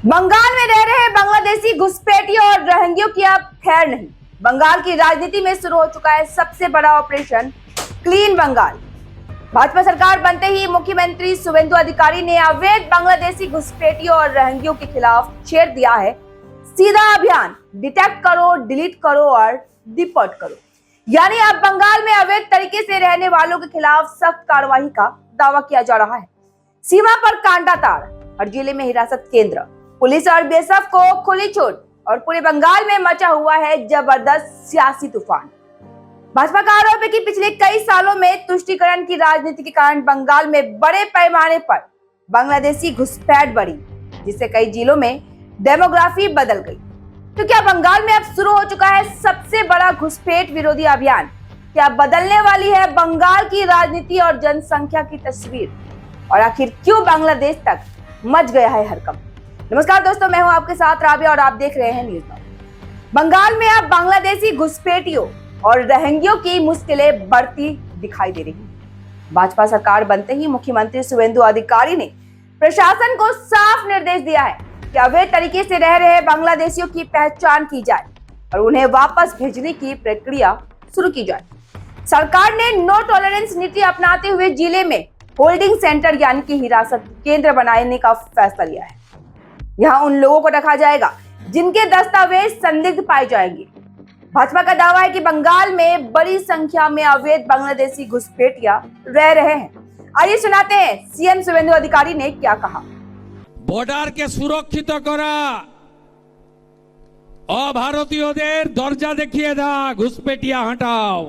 बंगाल में रह रहे बांग्लादेशी घुसपैठियों और रोहिंग्यों की अब खैर नहीं। बंगाल की राजनीति में शुरू हो चुका है सबसे बड़ा ऑपरेशन क्लीन बंगाल। भाजपा सरकार बनते ही मुख्यमंत्री शुवेंदु अधिकारी ने अवैध बांग्लादेशी घुसपैठियों और रोहिंग्यों के खिलाफ छेड़ दिया है सीधा अभियान, डिटेक्ट करो, डिलीट करो और डिपोर्ट करो। यानी अब बंगाल में अवैध तरीके से रहने वालों के खिलाफ सख्त कार्रवाई का दावा किया जा रहा है। सीमा पर कांटा तार, हर जिले में हिरासत केंद्र, पुलिस और बीएसएफ को खुली छूट और पूरे बंगाल में मचा हुआ है जबरदस्त सियासी तूफान। भाजपा का आरोप है कि पिछले कई सालों में तुष्टीकरण की राजनीति के कारण बंगाल में बड़े पैमाने पर बांग्लादेशी घुसपैठ बढ़ी, जिससे कई जिलों में डेमोग्राफी बदल गई। तो क्या बंगाल में अब शुरू हो चुका है सबसे बड़ा घुसपैठ विरोधी अभियान? क्या बदलने वाली है बंगाल की राजनीति और जनसंख्या की तस्वीर? और आखिर क्यों बांग्लादेश तक मच गया है हरकंप? नमस्कार दोस्तों, मैं हूं आपके साथ राबिया और आप देख रहे हैं न्यूज़ नाउ। बंगाल में अब बांग्लादेशी घुसपैठियों और रोहिंग्यों की मुश्किलें बढ़ती दिखाई दे रही है। भाजपा सरकार बनते ही मुख्यमंत्री शुवेंदु अधिकारी ने प्रशासन को साफ निर्देश दिया है कि अवैध तरीके से रह रहे बांग्लादेशियों की पहचान की जाए और उन्हें वापस भेजने की प्रक्रिया शुरू की जाए। सरकार ने नो टॉलरेंस नीति अपनाते हुए जिले में होल्डिंग सेंटर यानी कि हिरासत केंद्र बनाने का फैसला लिया है। यहाँ उन लोगों को रखा जाएगा जिनके दस्तावेज संदिग्ध पाए जाएंगे। भाजपा का दावा है कि बंगाल में बड़ी संख्या में अवैध बांग्लादेशी घुसपैठिया रह रहे हैं। आइए सुनाते हैं सीएम शुवेंदु अधिकारी ने क्या कहा। बॉर्डर के सुरक्षित करा, अभारतीयদের दरजा देखिए दा, घुसपैठिया हटाओ,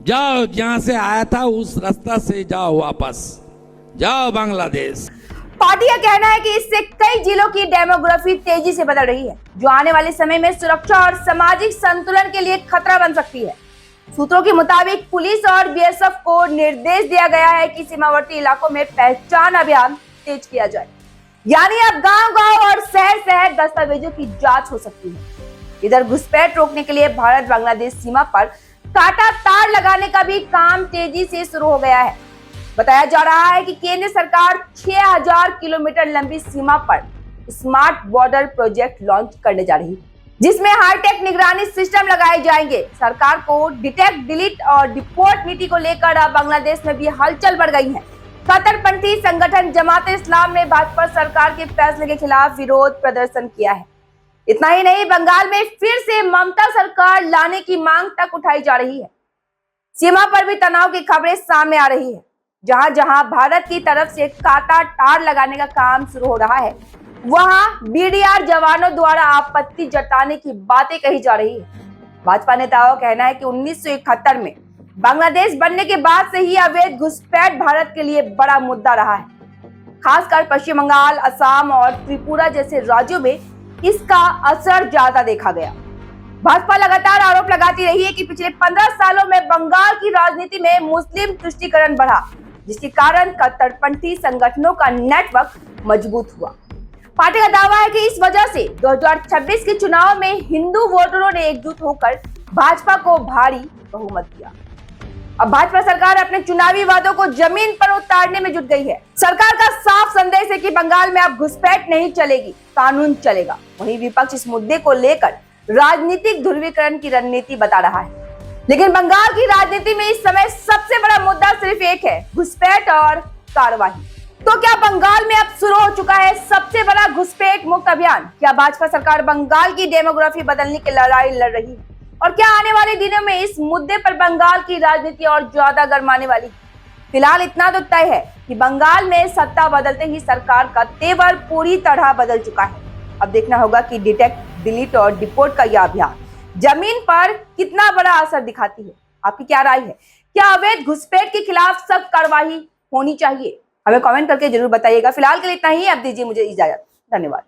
जाओ जहां से आया था उस रास्ता से जाओ, वापस जाओ बांग्लादेश। पार्टी का कहना है कि इससे कई जिलों की डेमोग्राफी तेजी से बदल रही है, जो आने वाले समय में सुरक्षा और सामाजिक संतुलन के लिए खतरा बन सकती है। सूत्रों के मुताबिक पुलिस और बीएसएफ को निर्देश दिया गया है कि सीमावर्ती इलाकों में पहचान अभियान तेज किया जाए। यानी अब गांव-गांव और शहर-शहर दस्तावेजों की जांच हो सकती है। इधर घुसपैठ रोकने के लिए भारत बांग्लादेश सीमा पर कांटा तार लगाने का भी काम तेजी से शुरू हो गया है। बताया जा रहा है कि केंद्र सरकार 6000 किलोमीटर लंबी सीमा पर स्मार्ट बॉर्डर प्रोजेक्ट लॉन्च करने जा रही है, जिसमें हाईटेक निगरानी सिस्टम लगाए जाएंगे। सरकार को डिटेक्ट, डिलीट और डिपोर्ट नीति को लेकर अब बांग्लादेश में भी हलचल बढ़ गई है। कट्टरपंथी संगठन जमात-ए-इस्लाम ने भाजपा सरकार के फैसले के खिलाफ विरोध प्रदर्शन किया है। इतना ही नहीं, बंगाल में फिर से ममता सरकार लाने की मांग तक उठाई जा रही है। सीमा पर भी तनाव की खबरें सामने आ रही है। जहां जहां भारत की तरफ से कांटा तार लगाने का काम शुरू हो रहा है, वहां बीडीआर जवानों द्वारा आपत्ति जताने की बातें कही जा रही है। भाजपा नेताओं का कहना है कि 1971 में बांग्लादेश बनने के बाद से ही अवैध घुसपैठ भारत के लिए बड़ा मुद्दा रहा है। खासकर पश्चिम बंगाल, असम और त्रिपुरा जैसे राज्यों में इसका असर ज्यादा देखा गया। भाजपा लगातार आरोप लगाती रही है कि पिछले 15 सालों में बंगाल की राजनीति में मुस्लिम तुष्टीकरण बढ़ा, जिसके कारण कट्टरपंथी संगठनों का नेटवर्क मजबूत हुआ। पार्टी का दावा है कि इस वजह से 2026 के चुनाव में हिंदू वोटरों ने एकजुट होकर भाजपा को भारी बहुमत दिया। अब भाजपा सरकार अपने चुनावी वादों को जमीन पर उतारने में जुट गई है। सरकार का साफ संदेश है कि बंगाल में अब घुसपैठ नहीं चलेगी, कानून चलेगा। वहीं विपक्ष इस मुद्दे को लेकर राजनीतिक ध्रुवीकरण की रणनीति बता रहा है। लेकिन बंगाल की राजनीति में इस समय सबसे बड़ा मुद्दा सिर्फ एक है, घुसपैठ और कार्रवाई। तो क्या बंगाल में अब शुरू हो चुका है सबसे बड़ा घुसपैठ मुक्त अभियान? क्या भाजपा सरकार बंगाल की डेमोग्राफी बदलने की लड़ाई लड़ रही है? और क्या आने वाले दिनों में इस मुद्दे पर बंगाल की राजनीति और ज्यादा गरमाने वाली? फिलहाल इतना तो तय है कि बंगाल में सत्ता बदलते ही सरकार का तेवर पूरी तरह बदल चुका है। अब देखना होगा कि डिटेक्ट, डिलीट और डिपोर्ट का यह अभियान जमीन पर कितना बड़ा असर दिखाती है। आपकी क्या राय है? क्या अवैध घुसपैठ के खिलाफ सख्त कार्रवाई होनी चाहिए? हमें कमेंट करके जरूर बताइएगा। फिलहाल के लिए इतना ही। अब दीजिए मुझे इजाजत। धन्यवाद।